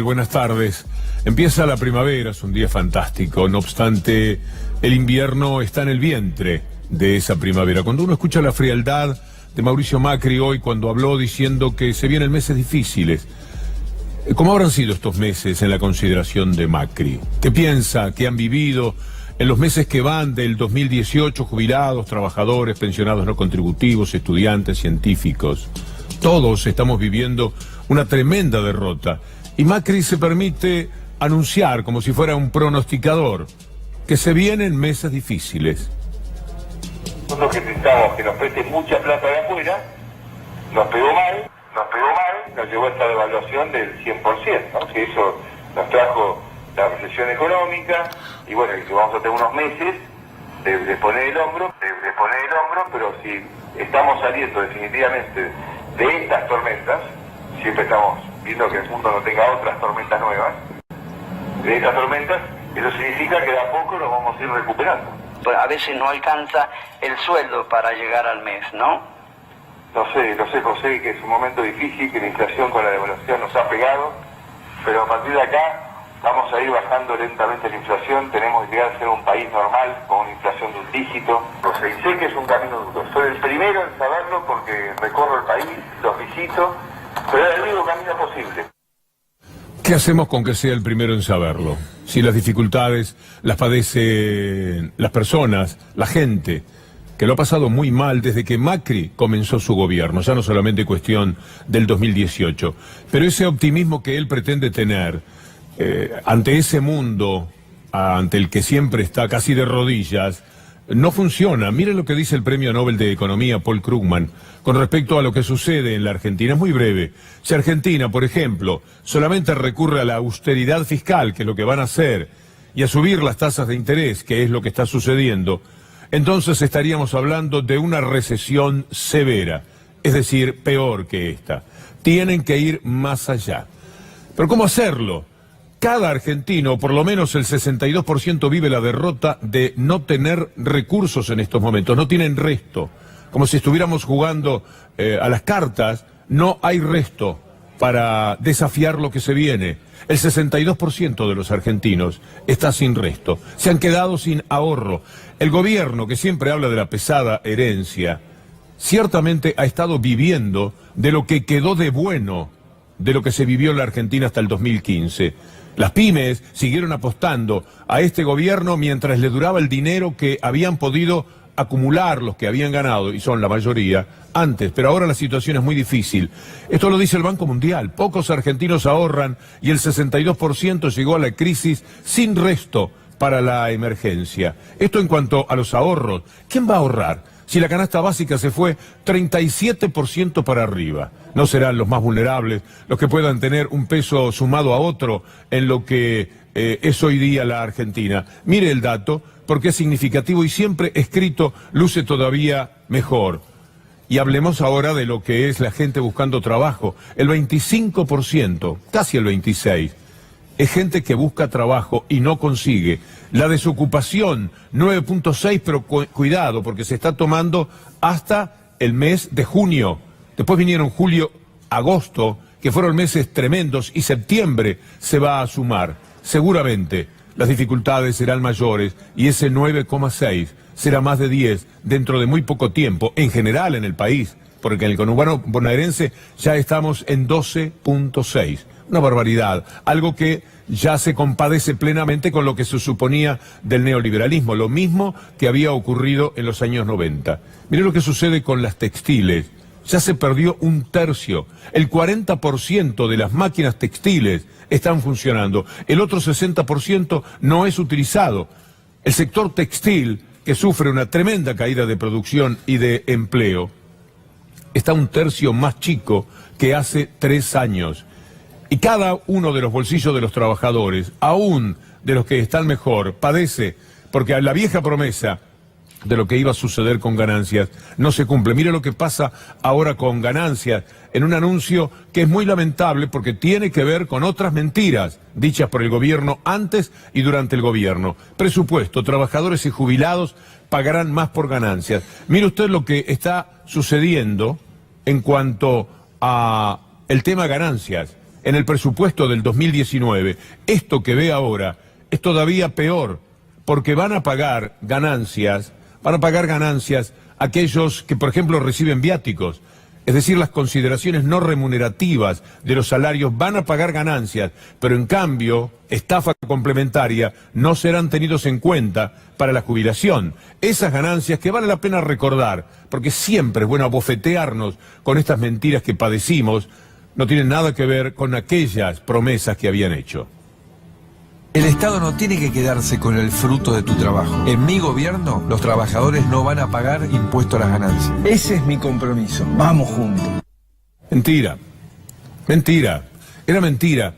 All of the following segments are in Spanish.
Buenas tardes. Empieza la primavera, es un día fantástico. No obstante, el invierno está en el vientre de esa primavera. Cuando uno escucha la frialdad de Mauricio Macri hoy, cuando habló diciendo que se vienen meses difíciles, ¿cómo habrán sido estos meses en la consideración de Macri? ¿Qué piensa que han vivido en los meses que van del 2018, jubilados, trabajadores, pensionados no contributivos, estudiantes, científicos? Todos estamos viviendo una tremenda derrota. Y Macri se permite anunciar, como si fuera un pronosticador, que se vienen meses difíciles. Nosotros que necesitamos que nos presten mucha plata de afuera, nos pegó mal, nos llevó a esta devaluación del 100%, ¿no? Que eso nos trajo la recesión económica, y bueno, que vamos a tener unos meses de poner el hombro, pero si estamos saliendo definitivamente de estas tormentas, siempre estamos viendo que el mundo no tenga otras tormentas nuevas, de estas tormentas, eso significa que de a poco nos vamos a ir recuperando. A veces no alcanza el sueldo para llegar al mes, ¿no? No sé, José, que es un momento difícil, que la inflación con la devaluación nos ha pegado, pero a partir de acá vamos a ir bajando lentamente la inflación. Tenemos que llegar a ser un país normal, con una inflación de un dígito. José, y sé que es un camino duro. Soy el primero en saberlo porque recorro el país, los visito, pero es el único camino posible. ¿Qué hacemos con que sea el primero en saberlo? Si las dificultades las padecen las personas, la gente, que lo ha pasado muy mal desde que Macri comenzó su gobierno, ya no solamente cuestión del 2018, pero ese optimismo que él pretende tener ante ese mundo, ante el que siempre está casi de rodillas, no funciona. Miren lo que dice el Premio Nobel de Economía, Paul Krugman, con respecto a lo que sucede en la Argentina. Es muy breve. Si Argentina, por ejemplo, solamente recurre a la austeridad fiscal, que es lo que van a hacer, y a subir las tasas de interés, que es lo que está sucediendo, entonces estaríamos hablando de una recesión severa, es decir, peor que esta. Tienen que ir más allá. ¿Pero cómo hacerlo? Cada argentino, por lo menos el 62%, vive la derrota de no tener recursos en estos momentos, no tienen resto. Como si estuviéramos jugando a las cartas, no hay resto para desafiar lo que se viene. El 62% de los argentinos está sin resto, se han quedado sin ahorro. El gobierno, que siempre habla de la pesada herencia, ciertamente ha estado viviendo de lo que quedó de bueno de lo que se vivió en la Argentina hasta el 2015. Las pymes siguieron apostando a este gobierno mientras les duraba el dinero que habían podido acumular los que habían ganado, y son la mayoría, antes, pero ahora la situación es muy difícil. Esto lo dice el Banco Mundial. Pocos argentinos ahorran y el 62% llegó a la crisis sin resto para la emergencia. Esto en cuanto a los ahorros. ¿Quién va a ahorrar? Si la canasta básica se fue 37% para arriba, no serán los más vulnerables los que puedan tener un peso sumado a otro en lo que es hoy día la Argentina. Mire el dato, porque es significativo y siempre escrito luce todavía mejor. Y hablemos ahora de lo que es la gente buscando trabajo. El 25%, casi el 26%, es gente que busca trabajo y no consigue. La desocupación, 9.6, pero cuidado, porque se está tomando hasta el mes de junio. Después vinieron julio, agosto, que fueron meses tremendos, y septiembre se va a sumar. Seguramente las dificultades serán mayores y ese 9,6 será más de 10 dentro de muy poco tiempo, en general en el país, porque en el conurbano bonaerense ya estamos en 12.6. Una barbaridad, algo que ya se compadece plenamente con lo que se suponía del neoliberalismo, lo mismo que había ocurrido en los años 90. Mire lo que sucede con las textiles, ya se perdió un tercio, el 40% de las máquinas textiles están funcionando, el otro 60% no es utilizado. El sector textil, que sufre una tremenda caída de producción y de empleo, está un tercio más chico que hace 3 años. Y cada uno de los bolsillos de los trabajadores, aún de los que están mejor, padece, porque la vieja promesa de lo que iba a suceder con ganancias no se cumple. Mire lo que pasa ahora con ganancias, en un anuncio que es muy lamentable porque tiene que ver con otras mentiras dichas por el gobierno antes y durante el gobierno. Presupuesto, trabajadores y jubilados pagarán más por ganancias. Mire usted lo que está sucediendo en cuanto a el tema ganancias. en el presupuesto del 2019, esto que ve ahora es todavía peor, porque van a pagar ganancias aquellos que, por ejemplo, reciben viáticos. Es decir, las consideraciones no remunerativas de los salarios van a pagar ganancias, pero en cambio, estafa complementaria no serán tenidos en cuenta para la jubilación. Esas ganancias que vale la pena recordar, porque siempre es bueno abofetearnos con estas mentiras que padecimos, no tienen nada que ver con aquellas promesas que habían hecho. El Estado no tiene que quedarse con el fruto de tu trabajo. En mi gobierno, los trabajadores no van a pagar impuesto a las ganancias. Ese es mi compromiso. Vamos juntos. Mentira. Mentira. Era mentira.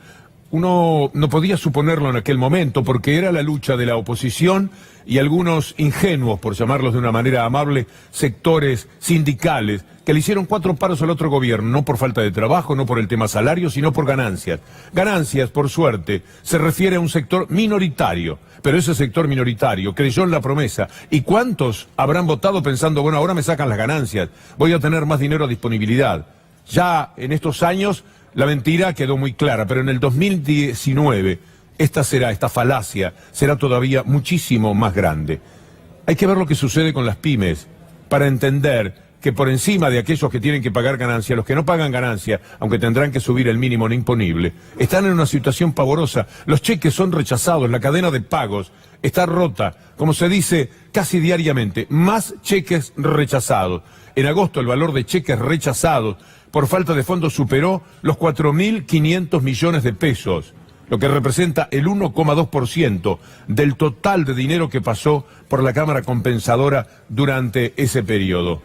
Uno no podía suponerlo en aquel momento porque era la lucha de la oposición y algunos ingenuos, por llamarlos de una manera amable, sectores sindicales que le hicieron 4 paros al otro gobierno, no por falta de trabajo, no por el tema salario, sino por ganancias. Ganancias, por suerte, se refiere a un sector minoritario, pero ese sector minoritario creyó en la promesa. ¿Y cuántos habrán votado pensando, bueno, ahora me sacan las ganancias, voy a tener más dinero a disponibilidad? Ya en estos años la mentira quedó muy clara, pero en el 2019 esta falacia será todavía muchísimo más grande. Hay que ver lo que sucede con las pymes para entender que por encima de aquellos que tienen que pagar ganancia, los que no pagan ganancia, aunque tendrán que subir el mínimo no imponible, están en una situación pavorosa. Los cheques son rechazados, la cadena de pagos está rota, como se dice casi diariamente, más cheques rechazados. En agosto el valor de cheques rechazados por falta de fondos superó los 4.500 millones de pesos, lo que representa el 1,2% del total de dinero que pasó por la Cámara Compensadora durante ese periodo.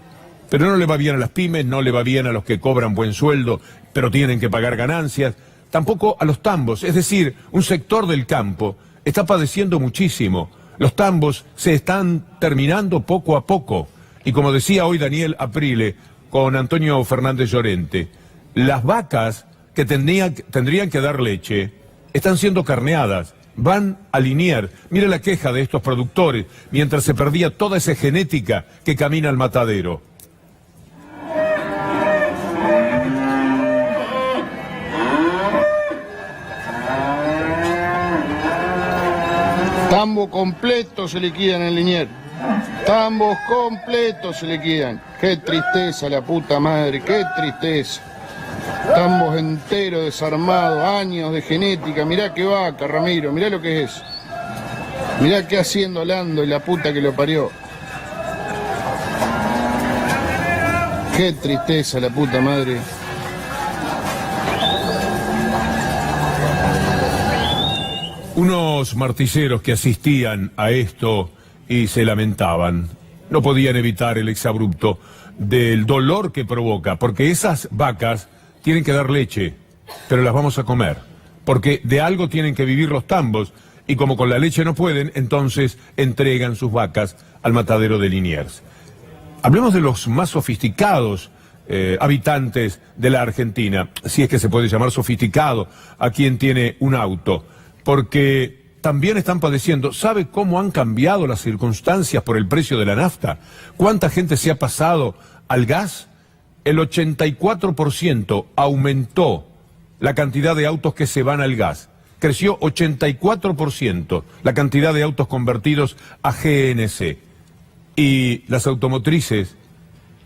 Pero no le va bien a las pymes, no le va bien a los que cobran buen sueldo, pero tienen que pagar ganancias, tampoco a los tambos, es decir, un sector del campo está padeciendo muchísimo. Los tambos se están terminando poco a poco, y como decía hoy Daniel Aprile con Antonio Fernández Llorente, las vacas que tendrían que dar leche están siendo carneadas, van a linear. Mire la queja de estos productores, mientras se perdía toda esa genética que camina al matadero. Tambos completos se liquidan en Liniers. Tambos completos se liquidan. Qué tristeza, la puta madre, qué tristeza. Tambos enteros, desarmados, años de genética. Mirá qué vaca, Ramiro, mirá lo que es. Mirá qué haciendo Lando y la puta que lo parió. Qué tristeza, la puta madre. Unos martilleros que asistían a esto y se lamentaban. No podían evitar el exabrupto del dolor que provoca, porque esas vacas tienen que dar leche, pero las vamos a comer, porque de algo tienen que vivir los tambos, y como con la leche no pueden, entonces entregan sus vacas al matadero de Liniers. Hablemos de los más sofisticados habitantes de la Argentina, si es que se puede llamar sofisticado a quien tiene un auto, porque también están padeciendo. ¿Sabe cómo han cambiado las circunstancias por el precio de la nafta? ¿Cuánta gente se ha pasado al gas? El 84% aumentó la cantidad de autos que se van al gas. Creció 84% la cantidad de autos convertidos a GNC. Y las automotrices,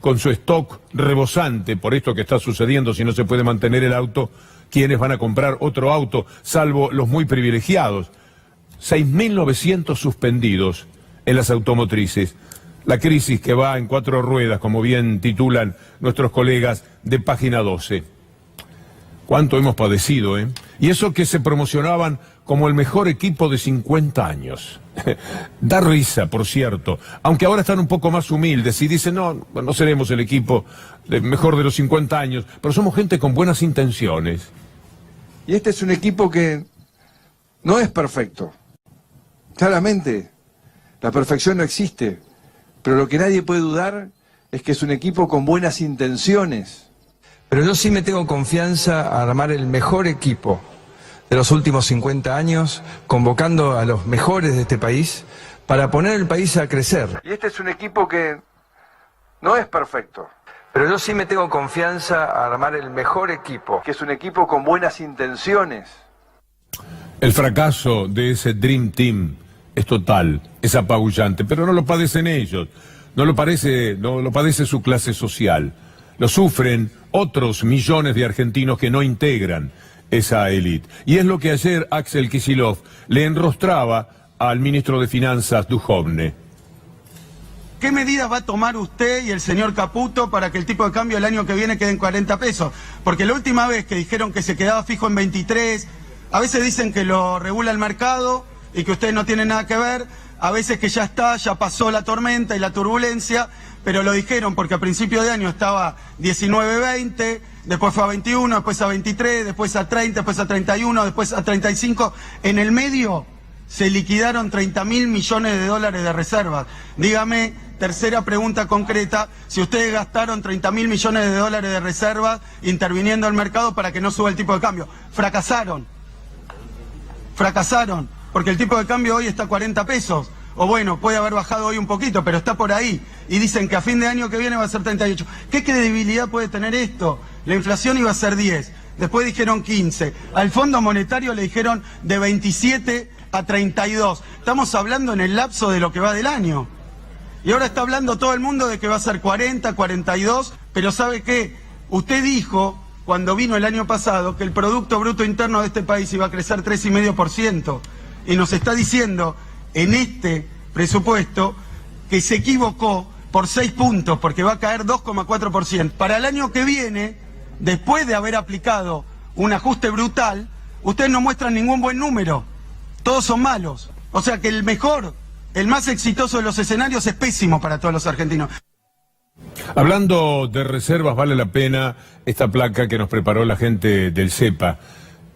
con su stock rebosante por esto que está sucediendo, si no se puede mantener el auto, ¿quiénes van a comprar otro auto, salvo los muy privilegiados? 6.900 suspendidos en las automotrices. La crisis que va en 4 ruedas, como bien titulan nuestros colegas de Página 12. ¿Cuánto hemos padecido, eh? Y eso que se promocionaban como el mejor equipo de 50 años. Da risa, por cierto, aunque ahora están un poco más humildes y dicen, no seremos el equipo mejor de los 50 años, pero somos gente con buenas intenciones. Y este es un equipo que no es perfecto. Claramente, la perfección no existe, pero lo que nadie puede dudar es que es un equipo con buenas intenciones. Pero yo sí me tengo confianza a armar el mejor equipo de los últimos 50 años, convocando a los mejores de este país para poner el país a crecer. Y este es un equipo que no es perfecto, Pero yo sí me tengo confianza a armar el mejor equipo, que es un equipo con buenas intenciones. El fracaso de ese Dream Team es total, es apabullante, pero no lo padecen ellos, no lo padece su clase social. Lo sufren otros millones de argentinos que no integran esa élite. Y es lo que ayer Axel Kicillof le enrostraba al ministro de Finanzas, Duhovne. ¿Qué medidas va a tomar usted y el señor Caputo para que el tipo de cambio el año que viene quede en 40 pesos? Porque la última vez que dijeron que se quedaba fijo en 23, a veces dicen que lo regula el mercado y que ustedes no tienen nada que ver, a veces que ya está, ya pasó la tormenta y la turbulencia, pero lo dijeron porque a principio de año estaba 19.20, después fue a 21, después a 23, después a 30, después a 31, después a 35. En el medio se liquidaron 30.000 millones de dólares de reservas. Dígame, tercera pregunta concreta, si ustedes gastaron 30.000 millones de dólares de reservas interviniendo el mercado para que no suba el tipo de cambio. Fracasaron, porque el tipo de cambio hoy está a 40 pesos. O bueno, puede haber bajado hoy un poquito, pero está por ahí. Y dicen que a fin de año que viene va a ser 38. ¿Qué credibilidad puede tener esto? La inflación iba a ser 10, después dijeron 15. Al Fondo Monetario le dijeron de 27 a 32. Estamos hablando en el lapso de lo que va del año. Y ahora está hablando todo el mundo de que va a ser 40, 42, pero ¿sabe qué? Usted dijo, cuando vino el año pasado, que el Producto Bruto Interno de este país iba a crecer 3,5%. Y nos está diciendo en este presupuesto que se equivocó por 6 puntos, porque va a caer 2,4%. Para el año que viene, después de haber aplicado un ajuste brutal, ustedes no muestran ningún buen número. Todos son malos. O sea que el mejor, el más exitoso de los escenarios es pésimo para todos los argentinos. Hablando de reservas, vale la pena esta placa que nos preparó la gente del CEPA.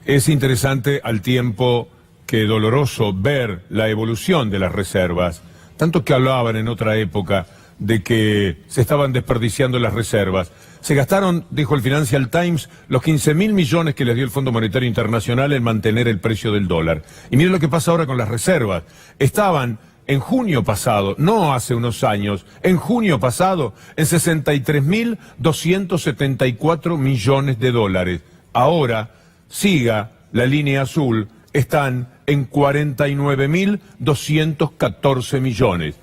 Es interesante al tiempo que doloroso ver la evolución de las reservas. Tanto que hablaban en otra época de que se estaban desperdiciando las reservas. Se gastaron, dijo el Financial Times, los 15.000 millones que les dio el Fondo Monetario Internacional en mantener el precio del dólar. Y miren lo que pasa ahora con las reservas. Estaban en junio pasado, no hace unos años, en junio pasado, en 63.274 millones de dólares. Ahora, siga la línea azul, están en 49.214 millones.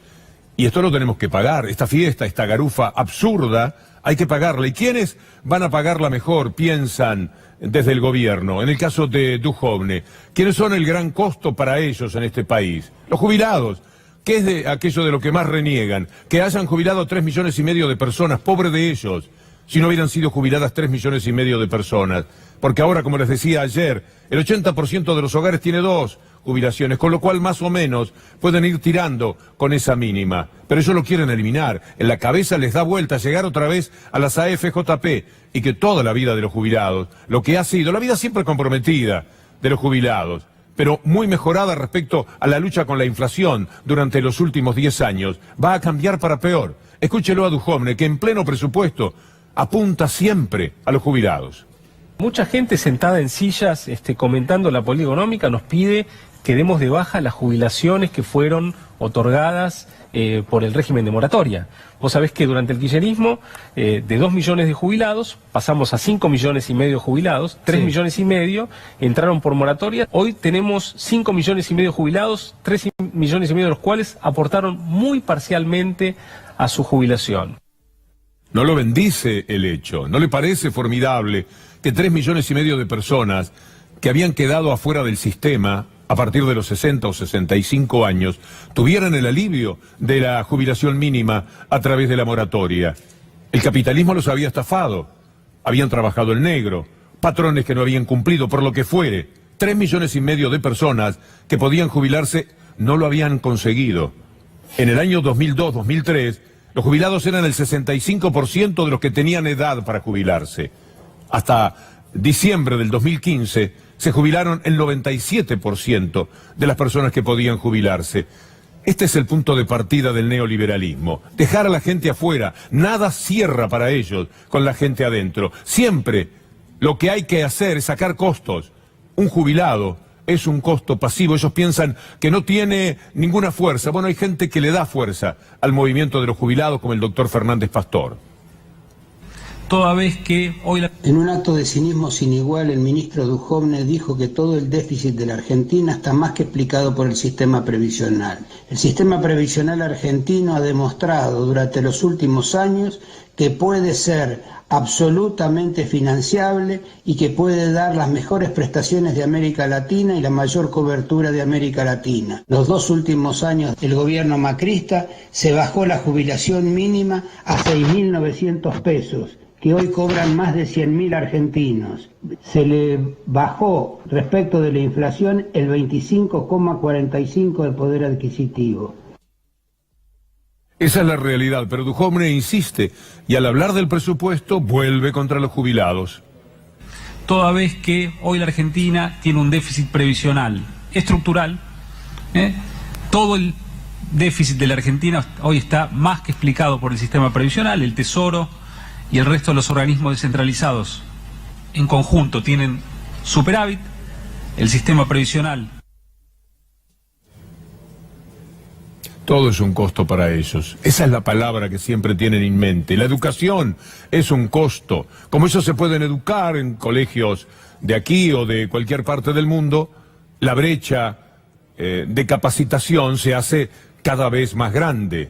Y esto lo tenemos que pagar, esta fiesta, esta garufa absurda, hay que pagarla. ¿Y quiénes van a pagarla mejor? Piensan desde el gobierno. En el caso de Duhovne, ¿quiénes son el gran costo para ellos en este país? Los jubilados. ¿Qué es de aquello de lo que más reniegan? Que hayan jubilado 3,5 millones de personas, pobre de ellos, si no hubieran sido jubiladas 3,5 millones de personas. Porque ahora, como les decía ayer, el 80% de los hogares tiene 2 jubilaciones, con lo cual más o menos pueden ir tirando con esa mínima. Pero ellos lo quieren eliminar. En la cabeza les da vuelta llegar otra vez a las AFJP y que toda la vida de los jubilados, lo que ha sido, la vida siempre comprometida de los jubilados, pero muy mejorada respecto a la lucha con la inflación durante los últimos 10 años, va a cambiar para peor. Escúchelo a Duhovne, que en pleno presupuesto apunta siempre a los jubilados. Mucha gente sentada en sillas comentando la política económica nos pide que demos de baja las jubilaciones que fueron otorgadas por el régimen de moratoria. Vos sabés que durante el kirchnerismo de 2 millones de jubilados pasamos a 5,5 millones de jubilados, 3,5 millones entraron por moratoria. Hoy tenemos 5,5 millones de jubilados, 3,5 millones de los cuales aportaron muy parcialmente a su jubilación. No lo bendice el hecho, ¿no le parece formidable que 3,5 millones de personas que habían quedado afuera del sistema a partir de los 60 o 65 años tuvieran el alivio de la jubilación mínima a través de la moratoria? El capitalismo los había estafado, habían trabajado en negro, patrones que no habían cumplido por lo que fuere. 3,5 millones de personas que podían jubilarse no lo habían conseguido. En el año 2002-2003, los jubilados eran el 65% de los que tenían edad para jubilarse. Hasta diciembre del 2015 se jubilaron el 97% de las personas que podían jubilarse. Este es el punto de partida del neoliberalismo. Dejar a la gente afuera. Nada cierra para ellos con la gente adentro. Siempre lo que hay que hacer es sacar costos. Un jubilado es un costo pasivo. Ellos piensan que no tiene ninguna fuerza. Bueno, hay gente que le da fuerza al movimiento de los jubilados, como el doctor Fernández Pastor. toda vez que hoy la... En un acto de cinismo sin igual, el ministro Duhovne dijo que todo el déficit de la Argentina está más que explicado por el sistema previsional. El sistema previsional argentino ha demostrado durante los últimos años que puede ser absolutamente financiable y que puede dar las mejores prestaciones de América Latina y la mayor cobertura de América Latina. Los 2 últimos años del gobierno macrista se bajó la jubilación mínima a 6.900 pesos, que hoy cobran más de 100.000 argentinos. Se le bajó respecto de la inflación el 25,45% del poder adquisitivo. Esa es la realidad, pero Duhovne insiste y al hablar del presupuesto vuelve contra los jubilados. Toda vez que hoy la Argentina tiene un déficit previsional estructural, todo el déficit de la Argentina hoy está más que explicado por el sistema previsional, el Tesoro y el resto de los organismos descentralizados en conjunto tienen superávit, el sistema previsional. Todo es un costo para ellos. Esa es la palabra que siempre tienen en mente. La educación es un costo. Como ellos se pueden educar en colegios de aquí o de cualquier parte del mundo, la brecha de capacitación se hace cada vez más grande.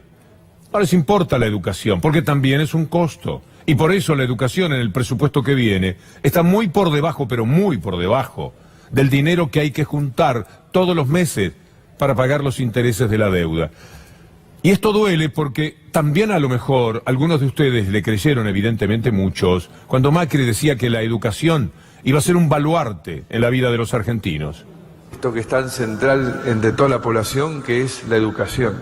No les importa la educación, porque también es un costo. Y por eso la educación en el presupuesto que viene está muy por debajo, pero muy por debajo, del dinero que hay que juntar todos los meses para pagar los intereses de la deuda. Y esto duele porque también a lo mejor algunos de ustedes le creyeron, evidentemente muchos, cuando Macri decía que la educación iba a ser un baluarte en la vida de los argentinos. Esto que es tan central entre toda la población, que es la educación.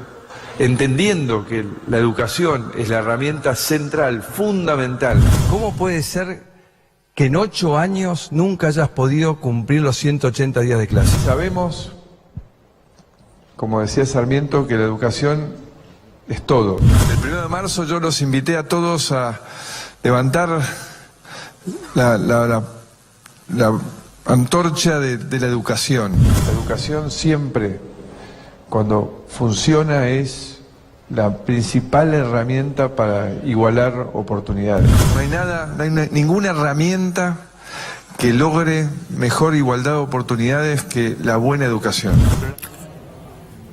Entendiendo que la educación es la herramienta central, fundamental. ¿Cómo puede ser que en 8 años nunca hayas podido cumplir los 180 días de clase? Sabemos, como decía Sarmiento, que la educación es todo. El 1 de marzo yo los invité a todos a levantar la antorcha de la educación. La educación siempre, cuando funciona, es la principal herramienta para igualar oportunidades. No hay ninguna herramienta que logre mejor igualdad de oportunidades que la buena educación.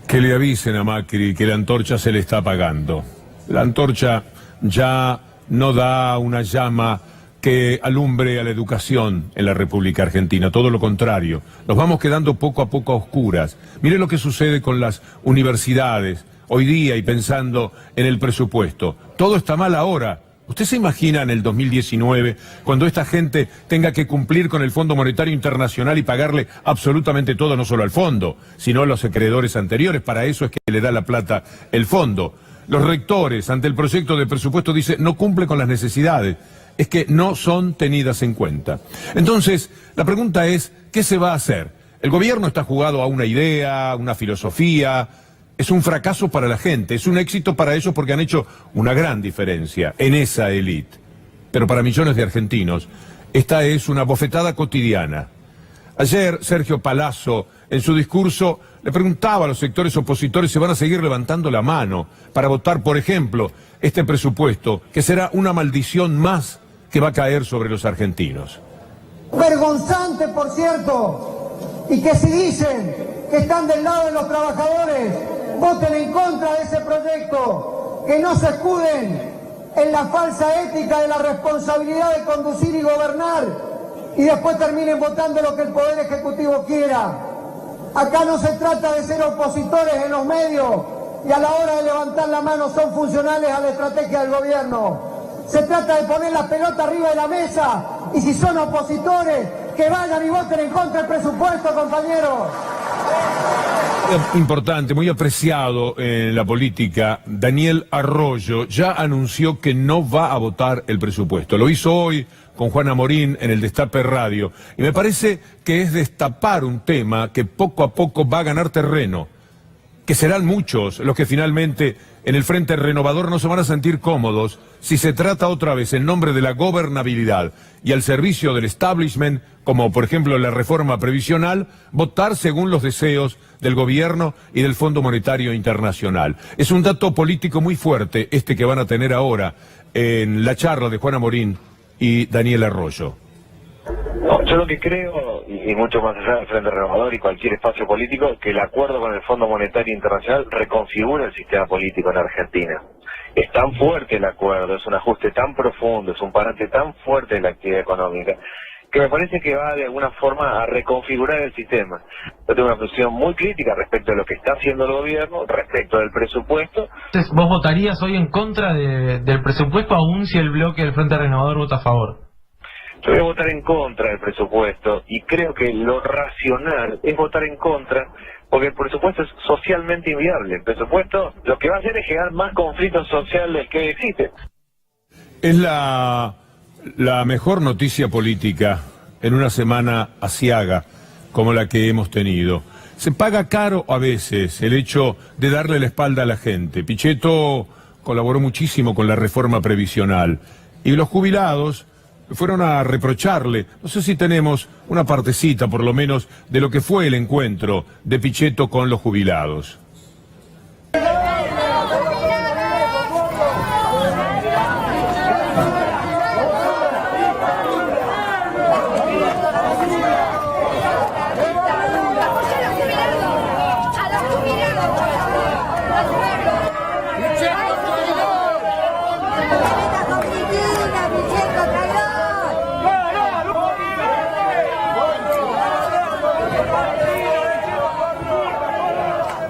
Que le avisen a Macri que la antorcha se le está apagando. La antorcha ya no da una llama que alumbre a la educación en la República Argentina, todo lo contrario. Nos vamos quedando poco a poco a oscuras. Mire lo que sucede con las universidades hoy día y pensando en el presupuesto. Todo está mal ahora. ¿Usted se imagina en el 2019, cuando esta gente tenga que cumplir con el Fondo Monetario Internacional y pagarle absolutamente todo, no solo al fondo, sino a los acreedores anteriores? Para eso es que le da la plata el fondo. Los rectores, ante el proyecto de presupuesto, dicen no cumple con las necesidades. Es que no son tenidas en cuenta. Entonces, la pregunta es, ¿qué se va a hacer? El gobierno está jugado a una idea, a una filosofía. Es un fracaso para la gente, es un éxito para ellos porque han hecho una gran diferencia en esa élite. Pero para millones de argentinos, esta es una bofetada cotidiana. Ayer, Sergio Palazzo, en su discurso, le preguntaba a los sectores opositores si van a seguir levantando la mano para votar, por ejemplo, este presupuesto, que será una maldición más que va a caer sobre los argentinos. Vergonzante, por cierto, y que si dicen que están del lado de los trabajadores, voten en contra de ese proyecto, que no se escuden en la falsa ética de la responsabilidad de conducir y gobernar y después terminen votando lo que el Poder Ejecutivo quiera. Acá no se trata de ser opositores en los medios y a la hora de levantar la mano son funcionales a la estrategia del gobierno. Se trata de poner la pelota arriba de la mesa y si son opositores, que vayan y voten en contra del presupuesto, compañeros. Importante, muy apreciado en la política, Daniel Arroyo ya anunció que no va a votar el presupuesto. Lo hizo hoy con Juana Morín en el Destape Radio. Y me parece que es destapar un tema que poco a poco va a ganar terreno. Que serán muchos los que finalmente en el Frente Renovador no se van a sentir cómodos si se trata otra vez en nombre de la gobernabilidad y al servicio del establishment, como por ejemplo la reforma previsional, votar según los deseos del gobierno y del Fondo Monetario Internacional. Es un dato político muy fuerte este que van a tener ahora en la charla de Juana Morín y Daniel Arroyo. No, yo lo que creo, y mucho más allá del Frente Renovador y cualquier espacio político, que el acuerdo con el Fondo Monetario Internacional reconfigura el sistema político en Argentina. Es tan fuerte el acuerdo, es un ajuste tan profundo, es un parate tan fuerte de la actividad económica, que me parece que va de alguna forma a reconfigurar el sistema. Yo tengo una posición muy crítica respecto a lo que está haciendo el gobierno, respecto del presupuesto. Entonces, ¿vos votarías hoy en contra del presupuesto aún si el bloque del Frente Renovador vota a favor? Yo voy a votar en contra del presupuesto y creo que lo racional es votar en contra porque el presupuesto es socialmente inviable. El presupuesto lo que va a hacer es generar más conflictos sociales que existen. Es la mejor noticia política en una semana aciaga como la que hemos tenido. Se paga caro a veces el hecho de darle la espalda a la gente. Pichetto colaboró muchísimo con la reforma previsional y los jubilados fueron a reprocharle. No sé si tenemos una partecita, por lo menos, de lo que fue el encuentro de Pichetto con los jubilados.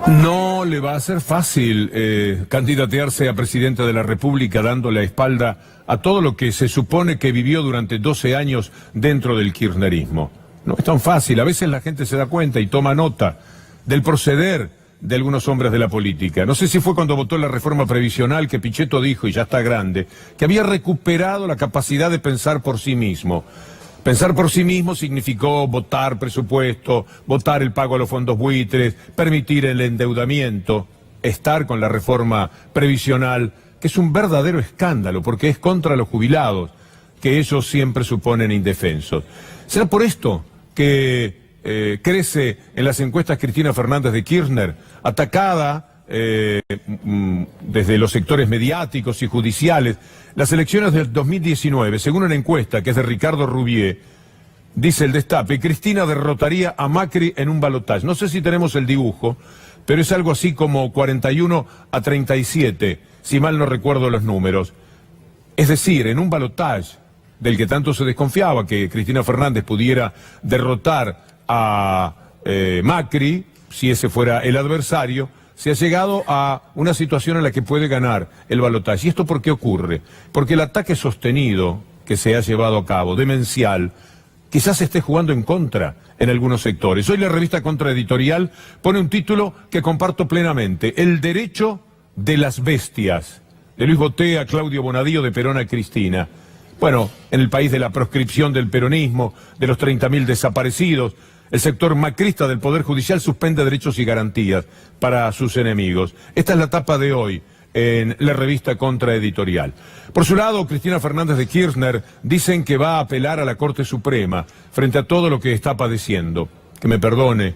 No le va a ser fácil candidatearse a presidente de la República dando la espalda a todo lo que se supone que vivió durante 12 años dentro del kirchnerismo. No es tan fácil, a veces la gente se da cuenta y toma nota del proceder de algunos hombres de la política. No sé si fue cuando votó la reforma previsional que Pichetto dijo, y ya está grande, que había recuperado la capacidad de pensar por sí mismo. Pensar por sí mismo significó votar presupuesto, votar el pago a los fondos buitres, permitir el endeudamiento, estar con la reforma previsional, que es un verdadero escándalo porque es contra los jubilados, que ellos siempre suponen indefensos. ¿Será por esto que crece en las encuestas Cristina Fernández de Kirchner, atacada desde los sectores mediáticos y judiciales? Las elecciones del 2019, según una encuesta que es de Ricardo Rubier, dice el Destape, Cristina derrotaría a Macri en un balotaje. No sé si tenemos el dibujo, pero es algo así como 41-37, si mal no recuerdo los números. Es decir, en un balotaje del que tanto se desconfiaba que Cristina Fernández pudiera derrotar a Macri, si ese fuera el adversario, se ha llegado a una situación en la que puede ganar el balotaje. ¿Y esto por qué ocurre? Porque el ataque sostenido que se ha llevado a cabo, demencial, quizás se esté jugando en contra en algunos sectores. Hoy la revista Contraeditorial pone un título que comparto plenamente, El derecho de las bestias, de Luis Botea, Claudio Bonadío, de Perón a Cristina. Bueno, en el país de la proscripción del peronismo, de los 30.000 desaparecidos, el sector macrista del Poder Judicial suspende derechos y garantías para sus enemigos. Esta es la tapa de hoy en la revista Contraeditorial. Por su lado, Cristina Fernández de Kirchner dicen que va a apelar a la Corte Suprema frente a todo lo que está padeciendo. Que me perdone,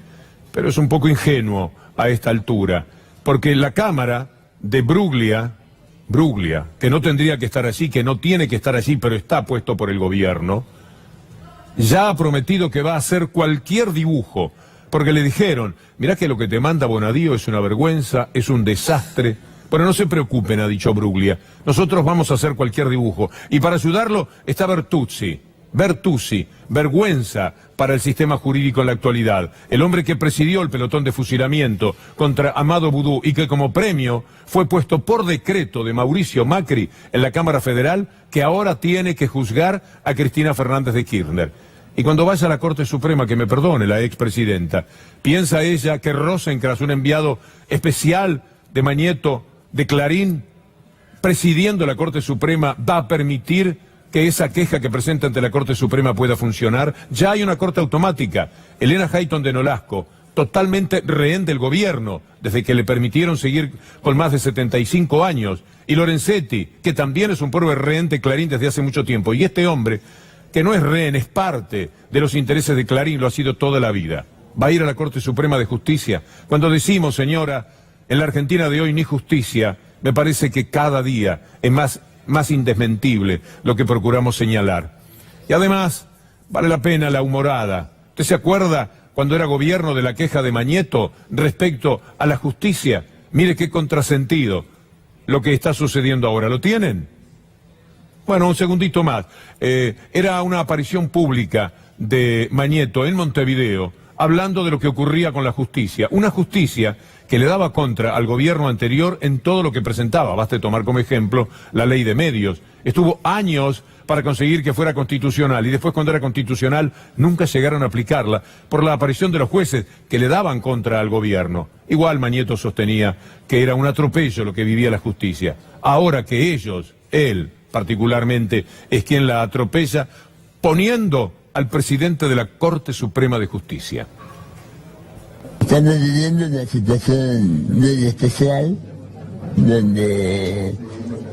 pero es un poco ingenuo a esta altura, porque la Cámara de Bruglia, que no tendría que estar allí, que no tiene que estar allí, pero está puesto por el gobierno, ya ha prometido que va a hacer cualquier dibujo, porque le dijeron, mirá que lo que te manda Bonadío es una vergüenza, es un desastre. Pero no se preocupen, ha dicho Bruglia, nosotros vamos a hacer cualquier dibujo. Y para ayudarlo está Bertuzzi, vergüenza para el sistema jurídico en la actualidad. El hombre que presidió el pelotón de fusilamiento contra Amado Boudou y que como premio fue puesto por decreto de Mauricio Macri en la Cámara Federal, que ahora tiene que juzgar a Cristina Fernández de Kirchner. Y cuando vaya a la Corte Suprema, que me perdone la expresidenta, piensa ella que Rosencrantz, un enviado especial de Mañeto, de Clarín, presidiendo la Corte Suprema, va a permitir que esa queja que presenta ante la Corte Suprema pueda funcionar? Ya hay una Corte automática. Elena Hayton de Nolasco, totalmente rehén del gobierno, desde que le permitieron seguir con más de 75 años. Y Lorenzetti, que también es un pobre rehén de Clarín desde hace mucho tiempo. Y este hombre, que no es rehén, es parte de los intereses de Clarín, lo ha sido toda la vida. Va a ir a la Corte Suprema de Justicia. Cuando decimos, señora, en la Argentina de hoy ni justicia, me parece que cada día es más más indesmentible lo que procuramos señalar. Y además, vale la pena la humorada. ¿Usted se acuerda cuando era gobierno de la queja de Mañeto respecto a la justicia? Mire qué contrasentido lo que está sucediendo ahora. ¿Lo tienen? Bueno, un segundito más. Era una aparición pública de Mañeto en Montevideo, hablando de lo que ocurría con la justicia. Una justicia que le daba contra al gobierno anterior en todo lo que presentaba. Basta tomar como ejemplo la ley de medios. Estuvo años para conseguir que fuera constitucional y después, cuando era constitucional, nunca llegaron a aplicarla por la aparición de los jueces que le daban contra al gobierno. Igual Mañeto sostenía que era un atropello lo que vivía la justicia. Ahora que ellos, él particularmente, es quien la atropella, poniendo al presidente de la Corte Suprema de Justicia. Estamos viviendo una situación muy especial, donde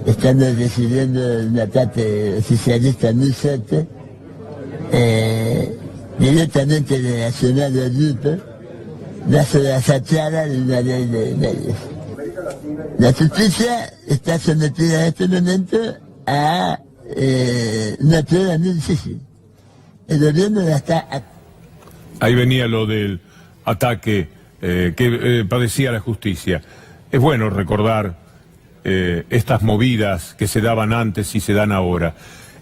estamos recibiendo un ataque oficialista muy fuerte, directamente relacionado al grupo, bajo la fachada de una ley de medios. La justicia está sometida en este momento a una prueba muy difícil. El gobierno la está... Ahí venía lo del ataque que padecía la justicia. Es bueno recordar estas movidas que se daban antes y se dan ahora.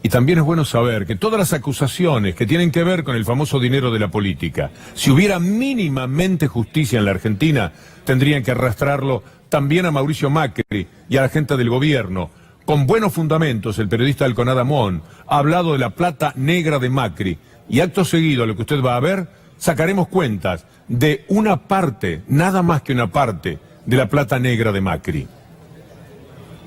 Y también es bueno saber que todas las acusaciones que tienen que ver con el famoso dinero de la política, si hubiera mínimamente justicia en la Argentina, tendrían que arrastrarlo también a Mauricio Macri y a la gente del gobierno. Con buenos fundamentos, el periodista del Conadamón ha hablado de la plata negra de Macri. Y acto seguido, lo que usted va a ver, sacaremos cuentas de una parte, nada más que una parte, de la plata negra de Macri.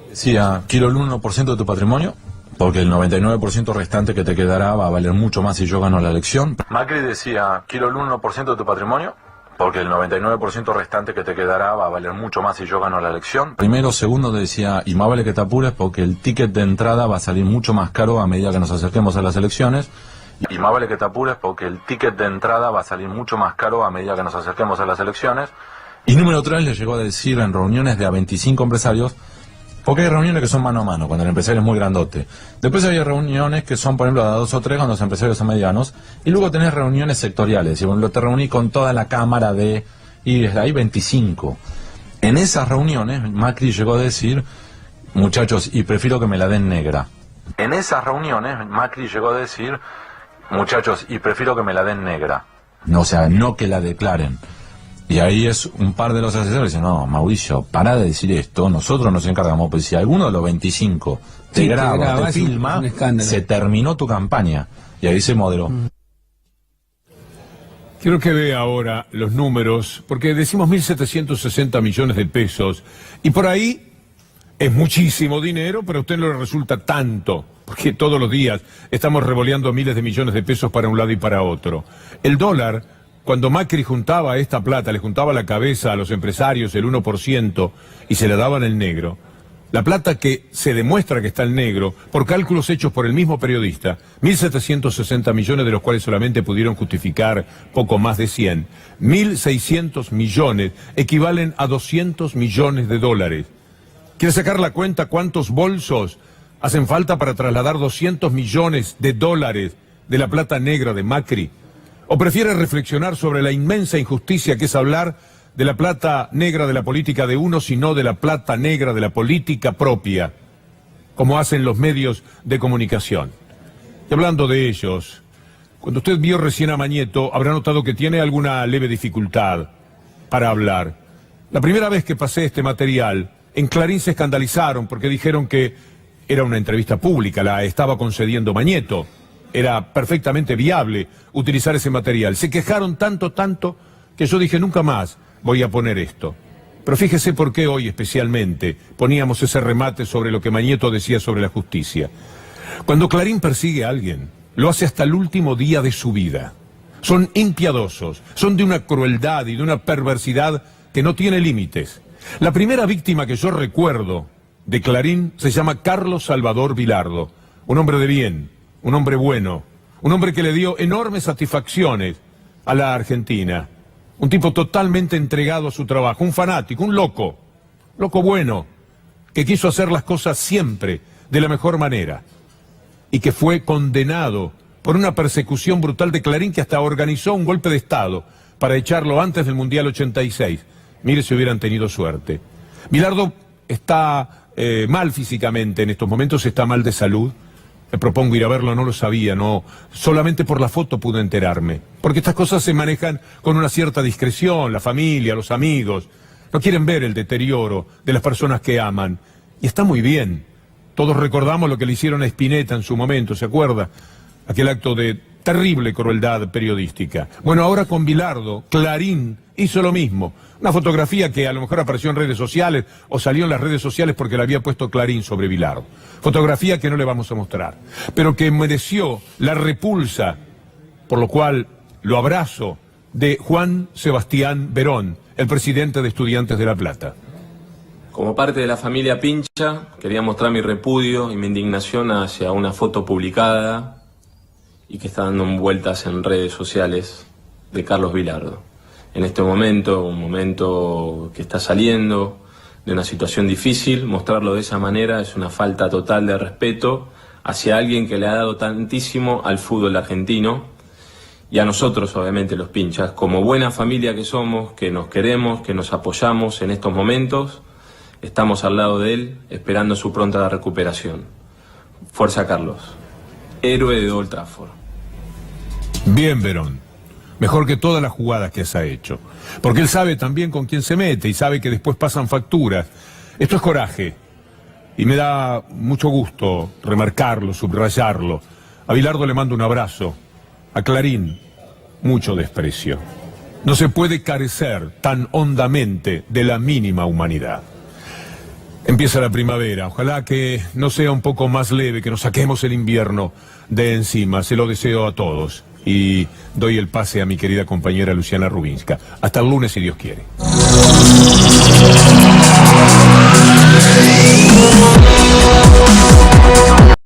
Decía, quiero el 1% de tu patrimonio, porque el 99% restante que te quedará va a valer mucho más si yo gano la elección. Macri decía, quiero el 1% de tu patrimonio, porque el 99% restante que te quedará va a valer mucho más si yo gano la elección. Primero, segundo, decía, y más vale que te apures porque el ticket de entrada va a salir mucho más caro a medida que nos acerquemos a las elecciones. Y más vale que te apures porque el ticket de entrada va a salir mucho más caro a medida que nos acerquemos a las elecciones. Y número 3, le llegó a decir en reuniones de a 25 empresarios, porque hay reuniones que son mano a mano, cuando el empresario es muy grandote. Después hay reuniones que son, por ejemplo, a 2 o 3 cuando los empresarios son medianos. Y luego tenés reuniones sectoriales. Y bueno, te reuní con toda la cámara y desde ahí 25. En esas reuniones, Macri llegó a decir, muchachos, y prefiero que me la den negra. En esas reuniones, Macri llegó a decir, muchachos, y prefiero que me la den negra. No, o sea, no que la declaren. Y ahí es un par de los asesores dicen, no, Mauricio, pará de decir esto, nosotros nos encargamos, pues si alguno de los 25 te graba, te filma, se terminó tu campaña. Y ahí se moderó. Quiero que vea ahora los números, porque decimos 1.760 millones de pesos, y por ahí es muchísimo dinero, pero a usted no le resulta tanto, porque todos los días estamos revoleando miles de millones de pesos para un lado y para otro. El dólar, cuando Macri juntaba esta plata, le juntaba la cabeza a los empresarios el 1% y se la daban el negro, la plata que se demuestra que está el negro, por cálculos hechos por el mismo periodista, 1.760 millones de los cuales solamente pudieron justificar poco más de 100, 1.600 millones equivalen a 200 millones de dólares. ¿Quiere sacar la cuenta cuántos bolsos hacen falta para trasladar 200 millones de dólares de la plata negra de Macri? ¿O prefiere reflexionar sobre la inmensa injusticia que es hablar de la plata negra de la política de uno, sino de la plata negra de la política propia, como hacen los medios de comunicación? Y hablando de ellos, cuando usted vio recién a Mañeto, habrá notado que tiene alguna leve dificultad para hablar. La primera vez que pasé este material, en Clarín se escandalizaron porque dijeron que era una entrevista pública, la estaba concediendo Mañeto. Era perfectamente viable utilizar ese material. Se quejaron tanto, que yo dije, nunca más voy a poner esto. Pero fíjese por qué hoy especialmente poníamos ese remate sobre lo que Mañeto decía sobre la justicia. Cuando Clarín persigue a alguien, lo hace hasta el último día de su vida. Son impiadosos, son de una crueldad y de una perversidad que no tiene límites. La primera víctima que yo recuerdo de Clarín se llama Carlos Salvador Vilardo, un hombre de bien, un hombre bueno, un hombre que le dio enormes satisfacciones a la Argentina, un tipo totalmente entregado a su trabajo, un fanático, un loco bueno, que quiso hacer las cosas siempre de la mejor manera y que fue condenado por una persecución brutal de Clarín, que hasta organizó un golpe de Estado para echarlo antes del Mundial 86. Mire si hubieran tenido suerte. Bilardo está mal físicamente en estos momentos, está mal de salud. Me propongo ir a verlo, no lo sabía, no, solamente por la foto pude enterarme. Porque estas cosas se manejan con una cierta discreción, la familia, los amigos. No quieren ver el deterioro de las personas que aman. Y está muy bien. Todos recordamos lo que le hicieron a Spinetta en su momento, ¿se acuerda? Aquel acto de terrible crueldad periodística. Bueno, ahora con Bilardo, Clarín hizo lo mismo. Una fotografía que a lo mejor apareció en redes sociales o salió en las redes sociales porque la había puesto Clarín sobre Bilardo. Fotografía que no le vamos a mostrar, pero que mereció la repulsa, por lo cual lo abrazo, de Juan Sebastián Verón, el presidente de Estudiantes de La Plata. Como parte de la familia Pincha, quería mostrar mi repudio y mi indignación hacia una foto publicada y que está dando vueltas en redes sociales de Carlos Bilardo. En este momento, un momento que está saliendo de una situación difícil, mostrarlo de esa manera es una falta total de respeto hacia alguien que le ha dado tantísimo al fútbol argentino y a nosotros, obviamente, los Pinchas, como buena familia que somos, que nos queremos, que nos apoyamos en estos momentos, estamos al lado de él, esperando su pronta recuperación. Fuerza Carlos, héroe de Old Trafford. Bien, Verón. Mejor que todas las jugadas que se ha hecho. Porque él sabe también con quién se mete y sabe que después pasan facturas. Esto es coraje. Y me da mucho gusto remarcarlo, subrayarlo. A Bilardo le mando un abrazo. A Clarín, mucho desprecio. No se puede carecer tan hondamente de la mínima humanidad. Empieza la primavera, ojalá que no sea un poco más leve, que nos saquemos el invierno de encima, se lo deseo a todos. Y doy el pase a mi querida compañera Luciana Rubinska. Hasta el lunes, si Dios quiere.